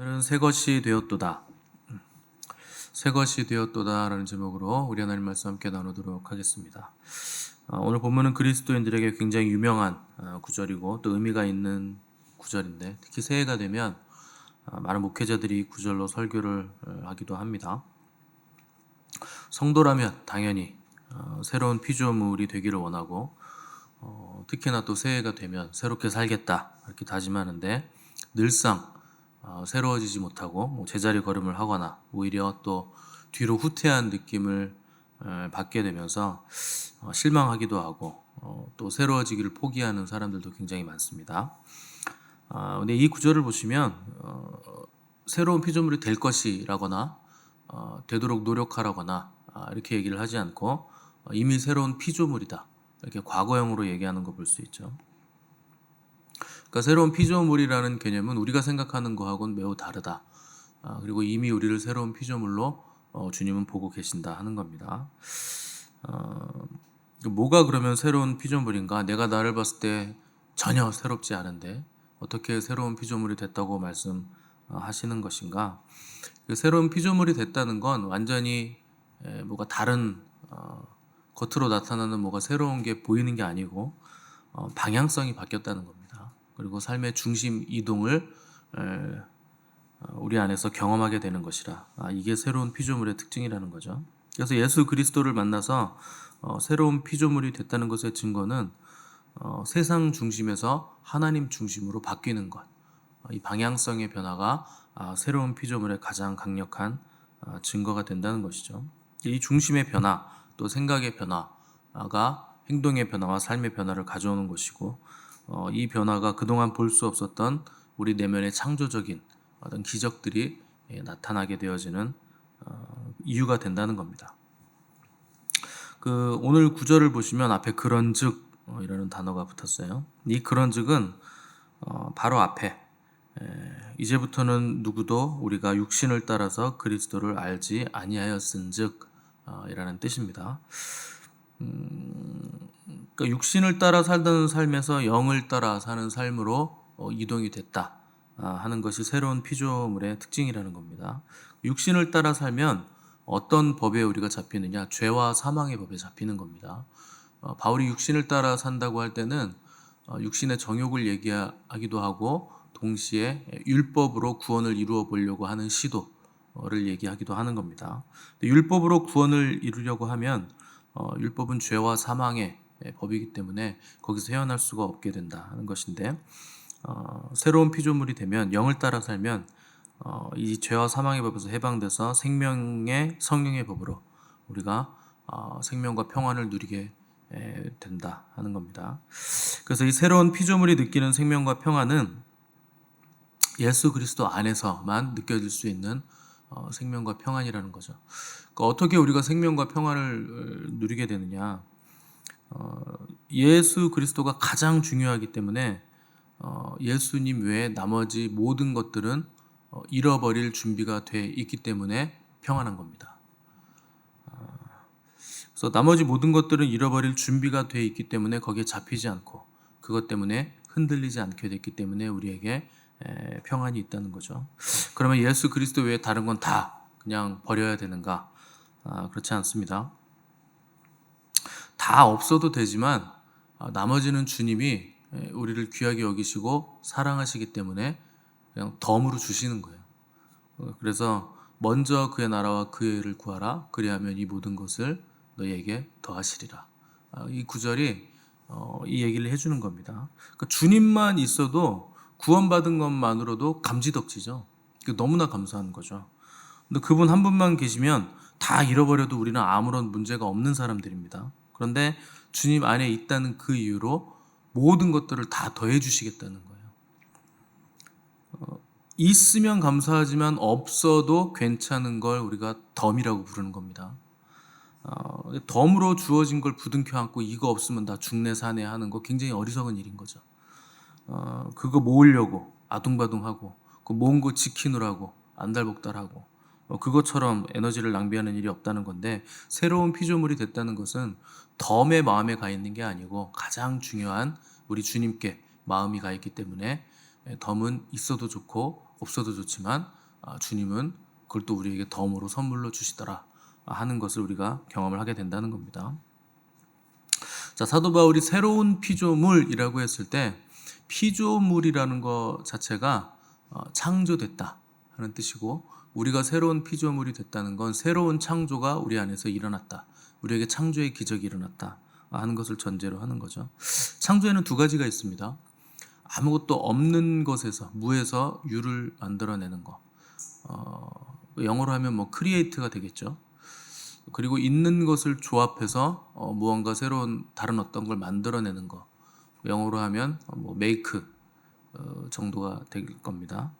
오늘은 새 것이 되었도다. 새 것이 되었도다라는 제목으로 우리 하나님 말씀 함께 나누도록 하겠습니다. 오늘 본문은 그리스도인들에게 굉장히 유명한 구절이고 또 의미가 있는 구절인데, 특히 새해가 되면 많은 목회자들이 이 구절로 설교를 하기도 합니다. 성도라면 당연히 새로운 피조물이 되기를 원하고, 특히나 또 새해가 되면 새롭게 살겠다 이렇게 다짐하는데, 늘상 새로워지지 못하고 제자리 걸음을 하거나 오히려 또 뒤로 후퇴한 느낌을 받게 되면서 실망하기도 하고 또 새로워지기를 포기하는 사람들도 굉장히 많습니다. 근데 이 구절을 보시면 새로운 피조물이 될 것이라거나 되도록 노력하라거나 이렇게 얘기를 하지 않고 이미 새로운 피조물이다 이렇게 과거형으로 얘기하는 거 볼 수 있죠. 그러니까 새로운 피조물이라는 개념은 우리가 생각하는 거하고는 매우 다르다. 그리고 이미 우리를 새로운 피조물로 주님은 보고 계신다 하는 겁니다. 뭐가 그러면 새로운 피조물인가? 내가 나를 봤을 때 전혀 새롭지 않은데 어떻게 새로운 피조물이 됐다고 말씀하시는 것인가? 그 새로운 피조물이 됐다는 건 완전히 뭐가 다른 겉으로 나타나는 뭐가 새로운 게 보이는 게 아니고 방향성이 바뀌었다는 겁니다. 그리고 삶의 중심 이동을 우리 안에서 경험하게 되는 것이라, 이게 새로운 피조물의 특징이라는 거죠. 그래서 예수 그리스도를 만나서 새로운 피조물이 됐다는 것의 증거는 세상 중심에서 하나님 중심으로 바뀌는 것, 이 방향성의 변화가 새로운 피조물의 가장 강력한 증거가 된다는 것이죠. 이 중심의 변화, 또 생각의 변화가 행동의 변화와 삶의 변화를 가져오는 것이고, 이 변화가 그동안 볼 수 없었던 우리 내면의 창조적인 어떤 기적들이 나타나게 되어지는 이유가 된다는 겁니다. 오늘 구절을 보시면 앞에 그런즉 이라는 단어가 붙었어요. 이 그런즉은 바로 앞에 이제부터는 누구도 우리가 육신을 따라서 그리스도를 알지 아니하였은즉 이라는 뜻입니다. 그러니까 육신을 따라 살던 삶에서 영을 따라 사는 삶으로 이동이 됐다 하는 것이 새로운 피조물의 특징이라는 겁니다. 육신을 따라 살면 어떤 법에 우리가 잡히느냐? 죄와 사망의 법에 잡히는 겁니다. 바울이 육신을 따라 산다고 할 때는 육신의 정욕을 얘기하기도 하고, 동시에 율법으로 구원을 이루어 보려고 하는 시도를 얘기하기도 하는 겁니다. 율법으로 구원을 이루려고 하면 율법은 죄와 사망의 법이기 때문에 거기서 헤어날 수가 없게 된다 하는 것인데, 새로운 피조물이 되면, 영을 따라 살면 이 죄와 사망의 법에서 해방돼서 생명의 성령의 법으로 우리가 생명과 평안을 누리게 된다 하는 겁니다. 그래서 이 새로운 피조물이 느끼는 생명과 평안은 예수 그리스도 안에서만 느껴질 수 있는 생명과 평안이라는 거죠. 그러니까 어떻게 우리가 생명과 평안을 누리게 되느냐? 예수 그리스도가 가장 중요하기 때문에 예수님 외에 나머지 모든 것들은 잃어버릴 준비가 돼 있기 때문에 평안한 겁니다. 그래서 나머지 모든 것들은 잃어버릴 준비가 돼 있기 때문에 거기에 잡히지 않고, 그것 때문에 흔들리지 않게 됐기 때문에 우리에게 평안이 있다는 거죠. 그러면 예수 그리스도 외에 다른 건 다 그냥 버려야 되는가? 그렇지 않습니다. 다 없어도 되지만 나머지는 주님이 우리를 귀하게 여기시고 사랑하시기 때문에 그냥 덤으로 주시는 거예요. 그래서 먼저 그의 나라와 그의 의를 구하라, 그리하면 이 모든 것을 너희에게 더하시리라. 이 구절이 이 얘기를 해주는 겁니다. 그러니까 주님만 있어도 구원받은 것만으로도 감지덕지죠. 너무나 감사한 거죠. 근데 그분 한 분만 계시면 다 잃어버려도 우리는 아무런 문제가 없는 사람들입니다. 그런데 주님 안에 있다는 그 이유로 모든 것들을 다 더해 주시겠다는 거예요. 있으면 감사하지만 없어도 괜찮은 걸 우리가 덤이라고 부르는 겁니다. 덤으로 주어진 걸 부둥켜 안고 이거 없으면 나 죽네 사네 하는 거 굉장히 어리석은 일인 거죠. 그거 모으려고 아둥바둥하고 그 모은 거 지키느라고 안달복달하고 그것처럼 에너지를 낭비하는 일이 없다는 건데, 새로운 피조물이 됐다는 것은 덤의 마음에 가 있는 게 아니고 가장 중요한 우리 주님께 마음이 가 있기 때문에 덤은 있어도 좋고 없어도 좋지만 주님은 그걸 또 우리에게 덤으로 선물로 주시더라 하는 것을 우리가 경험을 하게 된다는 겁니다. 자, 사도 바울이 새로운 피조물이라고 했을 때 피조물이라는 것 자체가 창조됐다 하는 뜻이고, 우리가 새로운 피조물이 됐다는 건 새로운 창조가 우리 안에서 일어났다, 우리에게 창조의 기적이 일어났다 하는 것을 전제로 하는 거죠. 창조에는 두 가지가 있습니다. 아무것도 없는 것에서, 무에서 유를 만들어내는 거, 영어로 하면 뭐 크리에이트가 되겠죠. 그리고 있는 것을 조합해서 무언가 새로운 다른 어떤 걸 만들어내는 거, 영어로 하면 뭐 메이크 정도가 될 겁니다.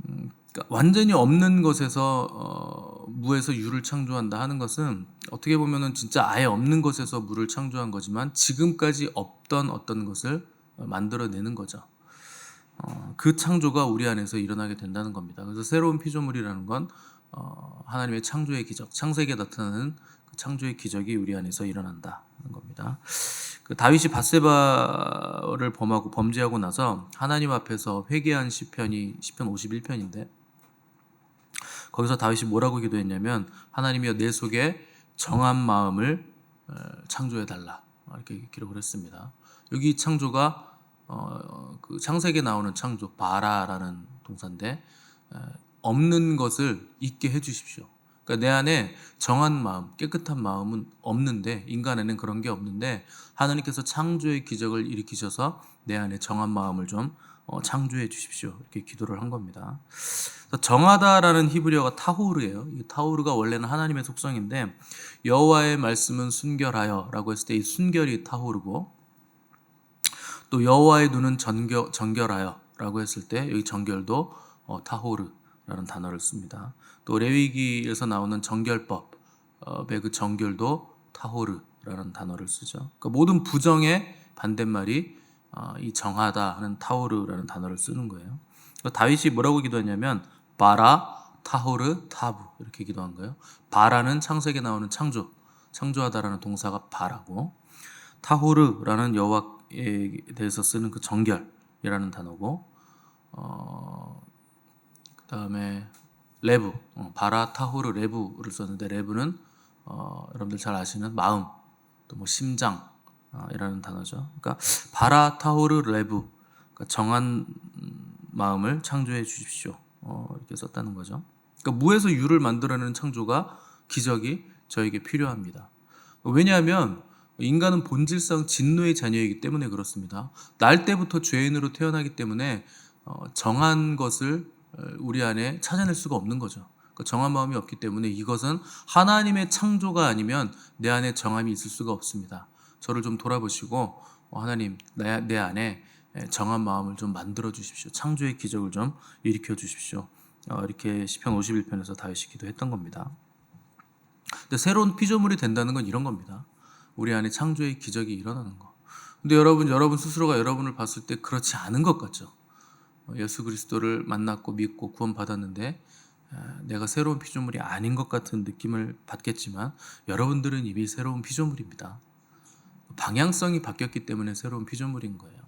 그러니까 완전히 없는 것에서 무에서 유를 창조한다 하는 것은 어떻게 보면은 진짜 아예 없는 것에서 무를 창조한 거지만 지금까지 없던 어떤 것을 만들어내는 거죠. 그 창조가 우리 안에서 일어나게 된다는 겁니다. 그래서 새로운 피조물이라는 건 하나님의 창조의 기적, 창세기에 나타나는 그 창조의 기적이 우리 안에서 일어난다는 겁니다. 그 다윗이 밧세바를 범죄하고 나서 하나님 앞에서 회개한 시편이 시편 51편인데, 거기서 다윗이 뭐라고 기도했냐면 하나님이여 내 속에 정한 마음을 창조해 달라 이렇게 기록을 했습니다. 여기 창조가 그 창세기에 나오는 창조 바라라는 동사인데, 없는 것을 있게 해주십시오. 그러니까 내 안에 정한 마음, 깨끗한 마음은 없는데, 인간에는 그런 게 없는데 하나님께서 창조의 기적을 일으키셔서 내 안에 정한 마음을 좀 창조해 주십시오 이렇게 기도를 한 겁니다. 정하다라는 히브리어가 타호르예요. 이 타호르가 원래는 하나님의 속성인데 여호와의 말씀은 순결하여라고 했을 때 이 순결이 타호르고, 또 여호와의 눈은 정결하여라고 했을 때 여기 정결도 타호르라는 단어를 씁니다. 또 레위기에서 나오는 정결법의 그 정결도 타호르라는 단어를 쓰죠. 그러니까 모든 부정의 반대말이 이 정하다 하는 타호르라는 단어를 쓰는 거예요. 그러니까 다윗이 뭐라고 기도했냐면 바라 타호르 타부 이렇게 기도한 거예요. 바라는 창세기에 나오는 창조하다라는 동사가 바라고, 타호르라는 여호와에 대해서 쓰는 그 정결이라는 단어고, 그 다음에 레브, 바라 타호르 레브를 썼는데, 레브는 여러분들 잘 아시는 마음, 또 뭐 심장 이라는 단어죠. 그러니까 바라 타호르 레브, 그러니까 정한 마음을 창조해 주십시오 이렇게 썼다는 거죠. 그러니까 무에서 유를 만들어내는 창조가, 기적이 저에게 필요합니다. 왜냐하면 인간은 본질상 진노의 자녀이기 때문에 그렇습니다. 날 때부터 죄인으로 태어나기 때문에 정한 것을 우리 안에 찾아낼 수가 없는 거죠. 그러니까 정한 마음이 없기 때문에 이것은 하나님의 창조가 아니면 내 안에 정함이 있을 수가 없습니다. 저를 좀 돌아보시고 하나님 내 안에 정한 마음을 좀 만들어 주십시오. 창조의 기적을 좀 일으켜 주십시오. 이렇게 시편 51편에서 다윗이 기도했던 겁니다. 근데 새로운 피조물이 된다는 건 이런 겁니다. 우리 안에 창조의 기적이 일어나는 거. 근데 여러분 스스로가 여러분을 봤을 때 그렇지 않은 것 같죠. 예수 그리스도를 만났고 믿고 구원받았는데 내가 새로운 피조물이 아닌 것 같은 느낌을 받겠지만 여러분들은 이미 새로운 피조물입니다. 방향성이 바뀌었기 때문에 새로운 피조물인 거예요.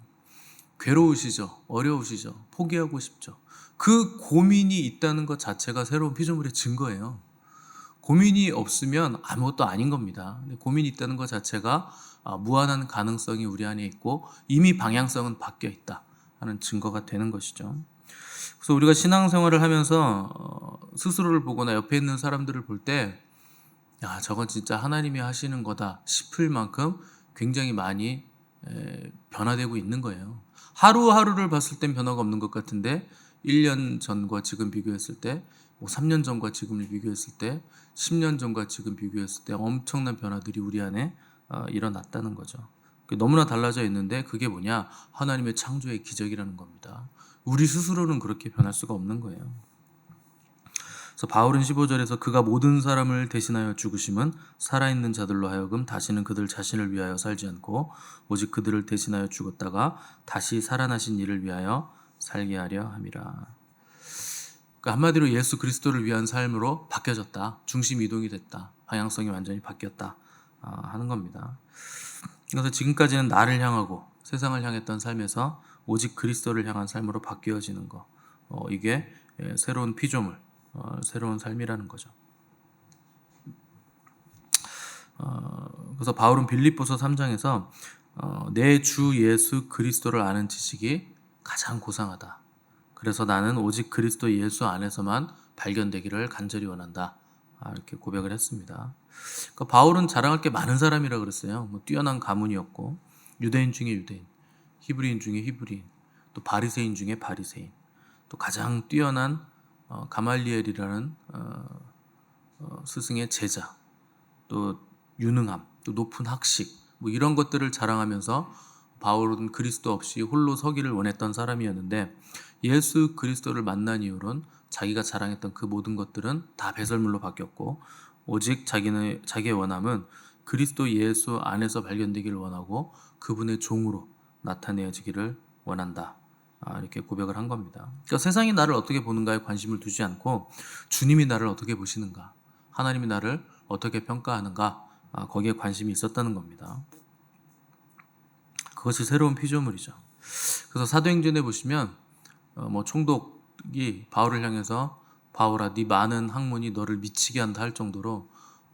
괴로우시죠? 어려우시죠? 포기하고 싶죠? 그 고민이 있다는 것 자체가 새로운 피조물의 증거예요. 고민이 없으면 아무것도 아닌 겁니다. 고민이 있다는 것 자체가 무한한 가능성이 우리 안에 있고 이미 방향성은 바뀌어 있다 하는 증거가 되는 것이죠. 그래서 우리가 신앙생활을 하면서 스스로를 보거나 옆에 있는 사람들을 볼 때 저건 진짜 하나님이 하시는 거다 싶을 만큼 굉장히 많이 변화되고 있는 거예요. 하루하루를 봤을 땐 변화가 없는 것 같은데 1년 전과 지금 비교했을 때, 3년 전과 지금을 비교했을 때, 10년 전과 지금 비교했을 때 엄청난 변화들이 우리 안에 일어났다는 거죠. 너무나 달라져 있는데 그게 뭐냐? 하나님의 창조의 기적이라는 겁니다. 우리 스스로는 그렇게 변할 수가 없는 거예요. 그래서 바울은 15절에서 그가 모든 사람을 대신하여 죽으심은 살아있는 자들로 하여금 다시는 그들 자신을 위하여 살지 않고 오직 그들을 대신하여 죽었다가 다시 살아나신 이를 위하여 살게 하려 함이라. 그러니까 한마디로 예수 그리스도를 위한 삶으로 바뀌어졌다. 중심 이동이 됐다. 방향성이 완전히 바뀌었다 하는 겁니다. 그래서 지금까지는 나를 향하고 세상을 향했던 삶에서 오직 그리스도를 향한 삶으로 바뀌어지는 거, 이게 새로운 피조물, 새로운 삶이라는 거죠. 그래서 바울은 빌립보서 3장에서 내 주 예수 그리스도를 아는 지식이 가장 고상하다. 그래서 나는 오직 그리스도 예수 안에서만 발견되기를 간절히 원한다. 이렇게 고백을 했습니다. 그러니까 바울은 자랑할 게 많은 사람이라 그랬어요. 뭐 뛰어난 가문이었고, 유대인 중에 유대인, 히브리인 중에 히브리인, 또 바리새인 중에 바리새인, 또 가장 뛰어난 가말리엘이라는 스승의 제자, 또 유능함, 또 높은 학식, 뭐 이런 것들을 자랑하면서 바울은 그리스도 없이 홀로 서기를 원했던 사람이었는데, 예수 그리스도를 만난 이후로는 자기가 자랑했던 그 모든 것들은 다 배설물로 바뀌었고, 오직 자기의 원함은 그리스도 예수 안에서 발견되기를 원하고 그분의 종으로 나타내어지기를 원한다. 이렇게 고백을 한 겁니다. 그러니까 세상이 나를 어떻게 보는가에 관심을 두지 않고 주님이 나를 어떻게 보시는가, 하나님이 나를 어떻게 평가하는가, 거기에 관심이 있었다는 겁니다. 그것이 새로운 피조물이죠. 그래서 사도행전에 보시면 총독이 바울을 향해서 바울아, 네 많은 학문이 너를 미치게 한다 할 정도로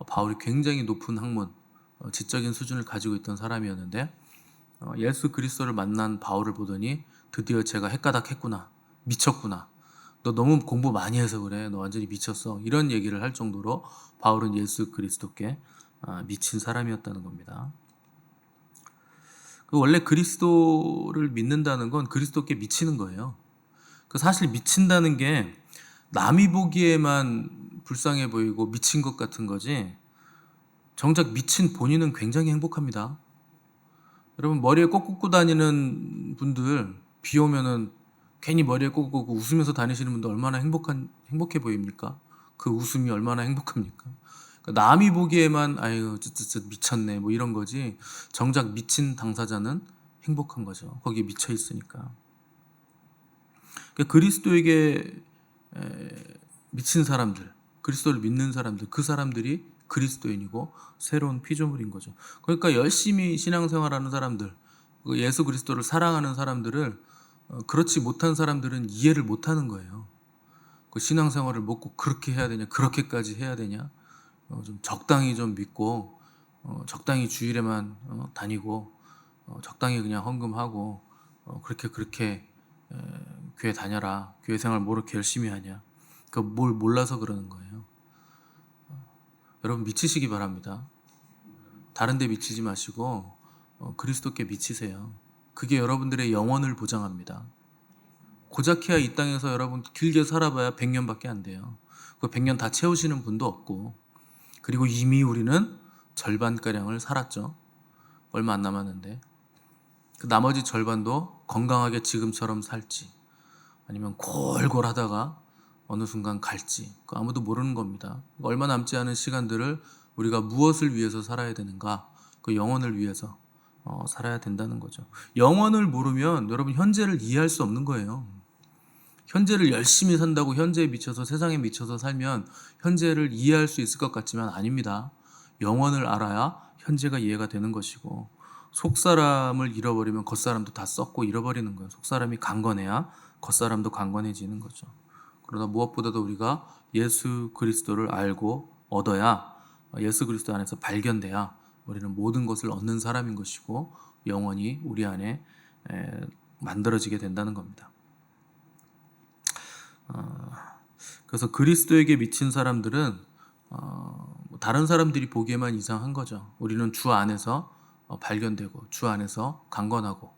바울이 굉장히 높은 학문, 지적인 수준을 가지고 있던 사람이었는데, 예수 그리스도를 만난 바울을 보더니 드디어 제가 헷가닥했구나, 미쳤구나, 너 너무 공부 많이 해서 그래, 너 완전히 미쳤어, 이런 얘기를 할 정도로 바울은 예수 그리스도께 미친 사람이었다는 겁니다. 원래 그리스도를 믿는다는 건 그리스도께 미치는 거예요. 사실 미친다는 게 남이 보기에만 불쌍해 보이고 미친 것 같은 거지, 정작 미친 본인은 굉장히 행복합니다. 여러분, 머리에 꽃 꽂고 다니는 분들, 비 오면은 괜히 머리에 꽃 꽂고 웃으면서 다니시는 분들 얼마나 행복해 보입니까? 그 웃음이 얼마나 행복합니까? 그러니까 남이 보기에만 아유 진짜 미쳤네 뭐 이런 거지, 정작 미친 당사자는 행복한 거죠. 거기에 미쳐 있으니까. 그러니까 그리스도에게 미친 사람들, 그리스도를 믿는 사람들, 그 사람들이 그리스도인이고 새로운 피조물인 거죠. 그러니까 열심히 신앙생활하는 사람들, 예수 그리스도를 사랑하는 사람들을 그렇지 못한 사람들은 이해를 못하는 거예요. 그 신앙생활을 뭐 꼭 그렇게 해야 되냐, 그렇게까지 해야 되냐, 좀 적당히 좀 믿고 적당히 주일에만 다니고 적당히 그냥 헌금하고 그렇게 교회 다녀라, 교회 생활 뭐 이렇게 열심히 하냐, 뭘 몰라서 그러는 거예요. 여러분, 미치시기 바랍니다. 다른 데 미치지 마시고 그리스도께 미치세요. 그게 여러분들의 영혼을 보장합니다. 고자키야 이 땅에서 여러분 길게 살아봐야 100년밖에 안 돼요. 그 100년 다 채우시는 분도 없고, 그리고 이미 우리는 절반가량을 살았죠. 얼마 안 남았는데 그 나머지 절반도 건강하게 지금처럼 살지, 아니면 골골 하다가 어느 순간 갈지, 아무도 모르는 겁니다. 얼마 남지 않은 시간들을 우리가 무엇을 위해서 살아야 되는가, 그 영혼을 위해서 살아야 된다는 거죠. 영혼을 모르면 여러분 현재를 이해할 수 없는 거예요. 현재를 열심히 산다고 현재에 미쳐서 세상에 미쳐서 살면 현재를 이해할 수 있을 것 같지만 아닙니다. 영혼을 알아야 현재가 이해가 되는 것이고, 속사람을 잃어버리면 겉사람도 다 썩고 잃어버리는 거예요. 속사람이 강건해야 겉사람도 강건해지는 거죠. 그러나 무엇보다도 우리가 예수 그리스도를 알고 얻어야, 예수 그리스도 안에서 발견돼야 우리는 모든 것을 얻는 사람인 것이고 영원히 우리 안에 만들어지게 된다는 겁니다. 그래서 그리스도에게 미친 사람들은 다른 사람들이 보기에만 이상한 거죠. 우리는 주 안에서 발견되고 주 안에서 강건하고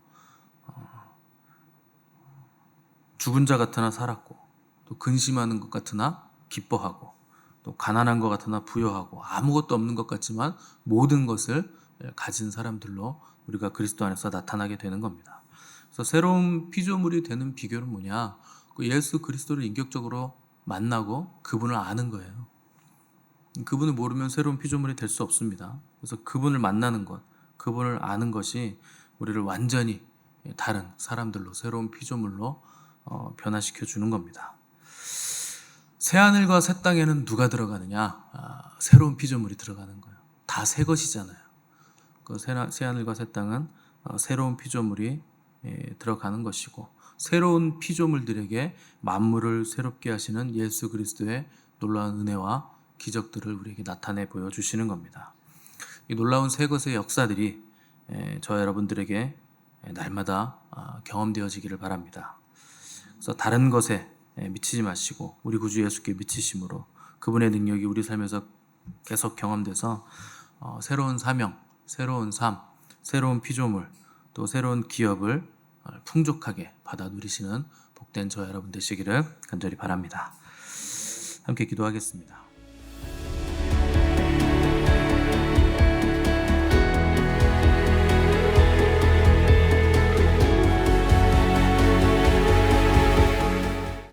죽은 자 같으나 살았고, 또 근심하는 것 같으나 기뻐하고, 또 가난한 것 같으나 부여하고, 아무것도 없는 것 같지만 모든 것을 가진 사람들로 우리가 그리스도 안에서 나타나게 되는 겁니다. 그래서 새로운 피조물이 되는 비결은 뭐냐? 예수 그리스도를 인격적으로 만나고 그분을 아는 거예요. 그분을 모르면 새로운 피조물이 될 수 없습니다. 그래서 그분을 만나는 것, 그분을 아는 것이 우리를 완전히 다른 사람들로, 새로운 피조물로 변화시켜 주는 겁니다. 새하늘과 새 땅에는 누가 들어가느냐? 새로운 피조물이 들어가는 거예요. 다 새 것이잖아요. 그 새하늘과 새 땅은 새로운 피조물이 들어가는 것이고, 새로운 피조물들에게 만물을 새롭게 하시는 예수 그리스도의 놀라운 은혜와 기적들을 우리에게 나타내 보여주시는 겁니다. 이 놀라운 새 것의 역사들이 저 여러분들에게 날마다 경험되어지기를 바랍니다. 그래서 다른 것에 미치지 마시고 우리 구주 예수께 미치심으로 그분의 능력이 우리 삶에서 계속 경험돼서 새로운 사명, 새로운 삶, 새로운 피조물, 또 새로운 기업을 풍족하게 받아 누리시는 복된 저 여러분 되시기를 간절히 바랍니다. 함께 기도하겠습니다.